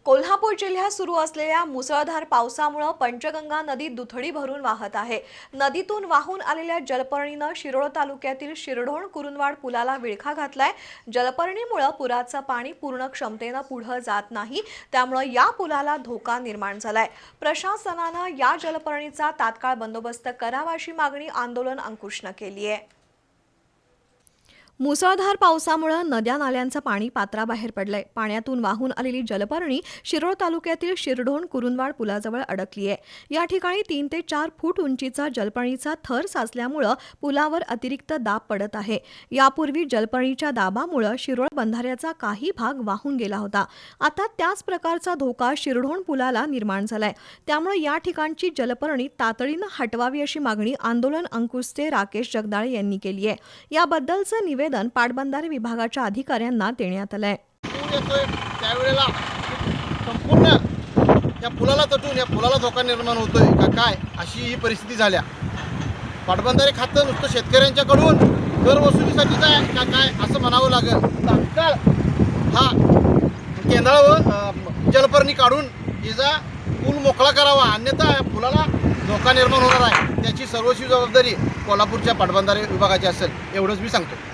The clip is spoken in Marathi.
कोल्हापूर जिल्ह्यात सुरू असलेल्या मुसळधार पावसामुळे पंचगंगा नदी दुथडी भरून वाहत आहे। नदीतून वाहून आलेल्या जलपर्णीने शिरोळ तालुक्यातील शिरढोण कुरुंदवाड पुलाला विळखा घातलाय। जलपर्णीमुळे पुराचं पाणी पूर्ण क्षमतेने पुढे जात नाही, त्यामुळे या पुलाला धोका निर्माण झालाय। प्रशासनाने या जलपर्णीचा तात्काळ बंदोबस्त करावा अशी मागणी आंदोलन अंकुशने केली आहे। मुसळधार पावसामुळे नद्या नाल्यांचं पाणी पात्राबाहेर पडलंय। पाण्यातून वाहून आलेली जलपर्णी शिरोळ तालुक्यातील शिरढोण कुरुंदवाड पुलाजवळ अडकली आहे। या ठिकाणी 3 ते 4 फूट उंचीचा जलपर्णीचा थर साचल्यामुळे पुलावर अतिरिक्त दाब पडत आहे। यापूर्वी जलपर्णीच्या दाबामुळे शिरोळ बंधाऱ्याचा काही भाग वाहून गेला होता। आता त्याच प्रकारचा धोका शिरढोण पुलाला निर्माण झालाय, त्यामुळे या ठिकाणची जलपर्णी तातडीने हटवावी अशी मागणी आंदोलन अंकुशचे राकेश जगदाळे यांनी केली आहे। याबद्दलचं निवेदन पाटबंधारे विभागाच्या अधिकाऱ्यांना देण्यात आलंय। त्यावेळेला संपूर्ण या पुलाला तटून या पुलाला धोका निर्माण होतोय का काय अशी ही परिस्थिती झाल्या। पाटबंधारे खातं नुसतं शेतकऱ्यांच्याकडून कर वसुलीसाठीच आहे का काय असं म्हणावं लागेल। तात्काळ हा केंद्रावर जलपर्णी काढून हिचा पूल मोकळा करावा, अन्यथा या पुलाला धोका निर्माण होणार आहे। त्याची सर्वस्वी जबाबदारी कोल्हापूरच्या पाटबंधारे विभागाची असेल, एवढंच मी सांगतो।